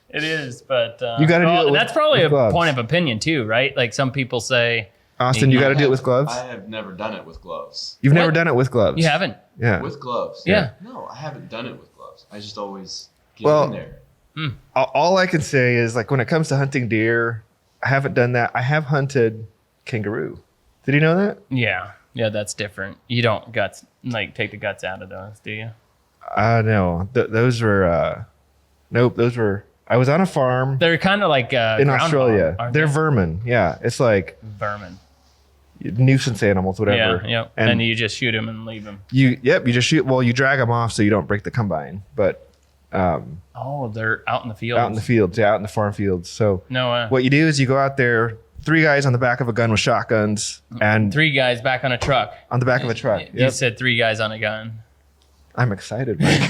it is, but You gotta do it with- that's probably with a gloves. point of opinion too, right? Like some people say Austin, you got to do it with gloves. I have never done it with gloves. You've never What? done it with gloves. you haven't. Yeah. With gloves? Yeah. No, I haven't done it with gloves. I just always get Well- in there. All I can say is like when it comes to hunting deer, I haven't done that. I have hunted kangaroo. Did you know that? Yeah, that's different. You don't take the guts out of those, do you? No. Those were. Nope. Those were. I was on a farm They're kind of like in groundhog, Australia. aren't They're they? vermin. Yeah. It's like vermin. nuisance animals, whatever. Yeah, yeah. And you just shoot them and leave them. You just shoot. Well, you drag them off so you don't break the combine, but Oh, they're out in the field. out in the fields, out in the farm fields. So No, what you do is you go out there, 3 guys on the back of a gun with shotguns, and 3 guys back on a truck. on the back of a truck. You Yep. said 3 guys on a gun. I'm excited, Mike.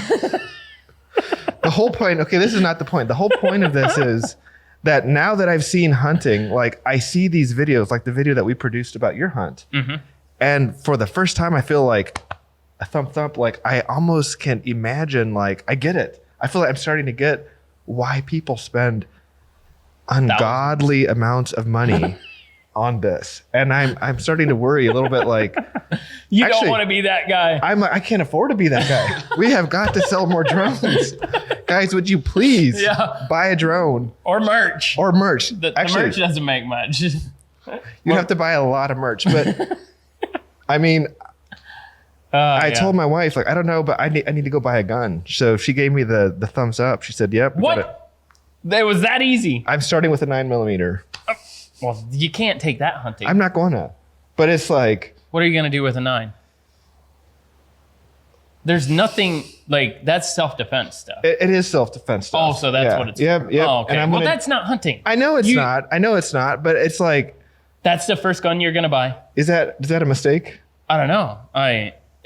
The whole point. Okay, this is not the point. The whole point of this is that now that I've seen hunting, like I see these videos, like the video that we produced about your hunt, and for the first time, I feel like a thump. Like I almost can imagine. Like I get it. I feel like I'm starting to get why people spend ungodly amounts of money on this, and I'm starting to worry a little bit. Like You Actually, don't want to be that guy. I can't afford to be that guy. We have got to sell more drones, guys. Would you please buy a drone Or merch. or merch? The Actually, merch doesn't make much. you have to buy a lot of merch, but I mean. I told my wife, like, I don't know, but I need to go buy a gun. So she gave me the thumbs up. She said, yep. What? That was that easy. I'm starting with a 9mm. Well, you can't take that hunting. I'm not going to. But it's like, What are you going to do with a 9? There's nothing like that's self-defense stuff. it is self-defense stuff. Oh, so that's Yeah. what it's. Yep. Oh, okay. And Well, that's not hunting. I know it's not. But it's like, That's the first gun you're going to buy. is that a mistake? I don't know.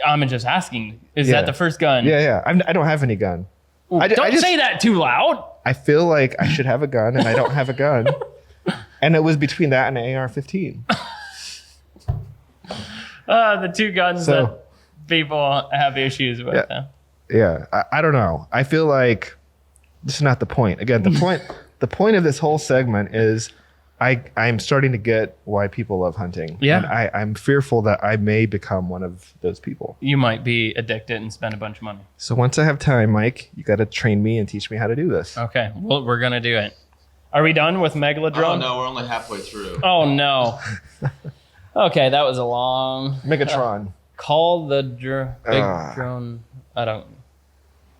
I'm just asking. Is Yeah. that the first gun? Yeah. I don't have any gun. Ooh, I don't just- say that too loud. I feel like I should have a gun, and I don't have a gun. And it was between that and an AR-15. The 2 guns So- that people have issues with. Yeah. Yeah, I don't know. I feel like this is not the point. Again, the point of this whole segment is I'm starting to get why people love hunting. Yeah. And I'm fearful that I may become one of those people. You might be addicted and spend a bunch of money. So once I have time, Mike, you got to train me and teach me how to do this. Okay, well, we're going to do it. Are we done with Megalodrone? Oh, no, we're only halfway through. Oh, no. Okay, that was a long... Megatron. Call the big Ah. drone... I don't...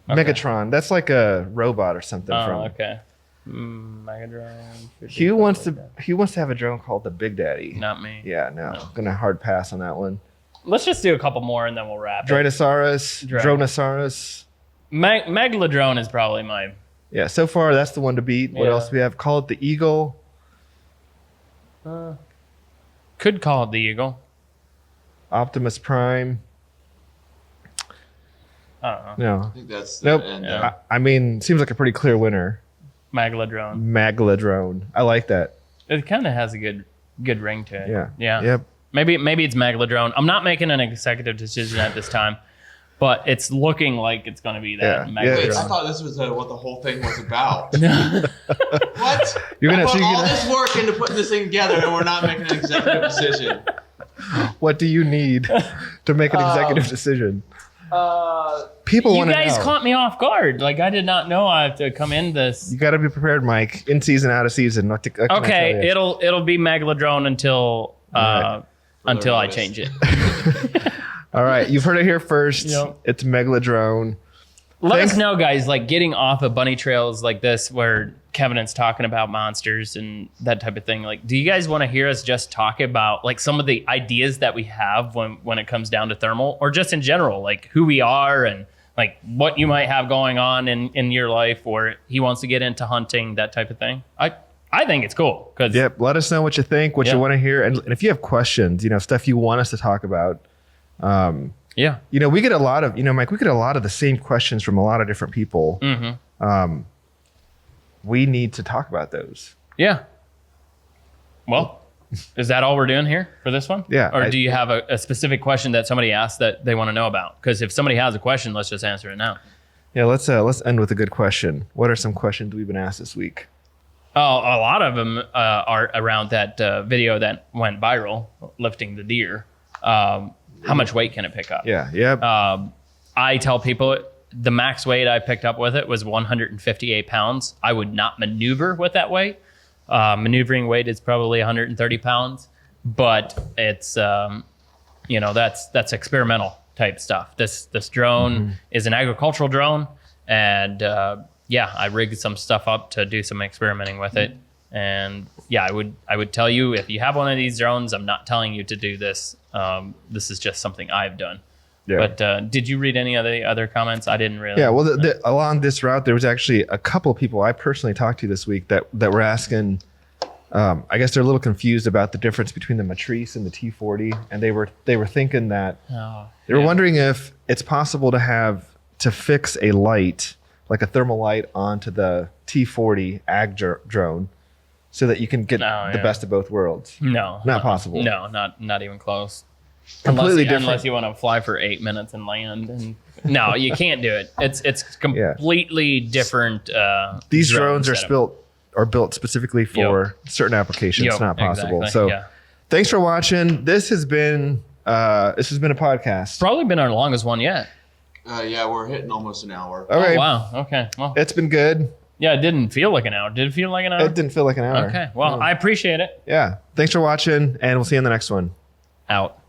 Okay. Megatron. That's like a robot or something Oh, from. okay. Megadrone... He wants to have a drone called the Big Daddy. Not me. Yeah, no. Gonna hard pass on that one. Let's just do a couple more and then we'll wrap it. Dronosaurus, Dronosaurus. Megalodrone is probably my... Yeah, so far that's the one to beat. What Yeah. else do we have? Call it the Eagle. Could call it the Eagle. Optimus Prime. I don't know. No. I think that's Nope. and, Yeah. I mean, seems like a pretty clear winner. Megalodrone. Megalodrone. I like that. It kind of has a good ring to it. Yeah. Yeah. Yep. Maybe it's Megalodrone. I'm not making an executive decision at this time, but it's looking like it's going to be that Yeah. Megalodrone. Wait, I thought this was what the whole thing was about. What? You're gonna- I put so you're all gonna- this work into putting this thing together, and we're not making an executive decision. What do you need to make an executive decision? People You want to guys know. caught me off guard. Like I did not know I have to come in this. You got to be prepared, Mike. In season, out of season. What can I tell Okay, you? it'll be Megalodrone until Right. until I notice. change it. All right, you've heard it here first. Yep. It's Megalodrone. Let Thanks- us know, guys. Like getting off of bunny trails like this, where Kevin is talking about monsters and that type of thing. Like, do you guys want to hear us just talk about like some of the ideas that we have when it comes down to thermal, or just in general, like who we are and like what you might have going on in your life, or he wants to get into hunting, that type of thing. I think it's cool because Yep. Let us know what you think, what Yeah. you want to hear, and if you have questions, stuff you want us to talk about, Yeah. We get a lot of, Mike, we get a lot of the same questions from a lot of different people. Mm-hmm. We need to talk about those. Yeah. Well, is that all we're doing here for this one? Yeah. Or do you have a specific question that somebody asked that they want to know about? Because if somebody has a question, let's just answer it now. Yeah, let's end with a good question. What are some questions we've been asked this week? Oh, a lot of them are around that video that went viral, lifting the deer. How much weight can it pick up? Yeah, yeah. I tell people the max weight I picked up with it was 158 pounds. I would not maneuver with that weight. Maneuvering weight is probably 130 pounds, but it's that's experimental type stuff. This drone is an agricultural drone, and I rigged some stuff up to do some experimenting with it. And I would tell you, if you have one of these drones, I'm not telling you to do this. This is just something I've done. Yeah. But did you read any of the other comments? I didn't really. Yeah, well, along this route, there was actually a couple of people I personally talked to this week that were asking. I guess they're a little confused about the difference between the Matrice and the T40, and they were thinking that they were wondering if it's possible to fix a light, like a thermal light, onto the T40 ag drone, so that you can get the best of both worlds. No, not possible. No, not even close. Completely different. Unless you want to fly for 8 minutes and land. And no, you can't do it. It's completely different. These drones are built specifically for certain applications. It's not possible. Exactly. So thanks for watching. This has been a podcast. Probably been our longest one yet. We're hitting almost an hour. All right. Oh, wow. Okay. Well, it's been good. Yeah, it didn't feel like an hour. Did it feel like an hour? It didn't feel like an hour. Okay. Well, I appreciate it. Yeah. Thanks for watching, and we'll see you in the next one. Out.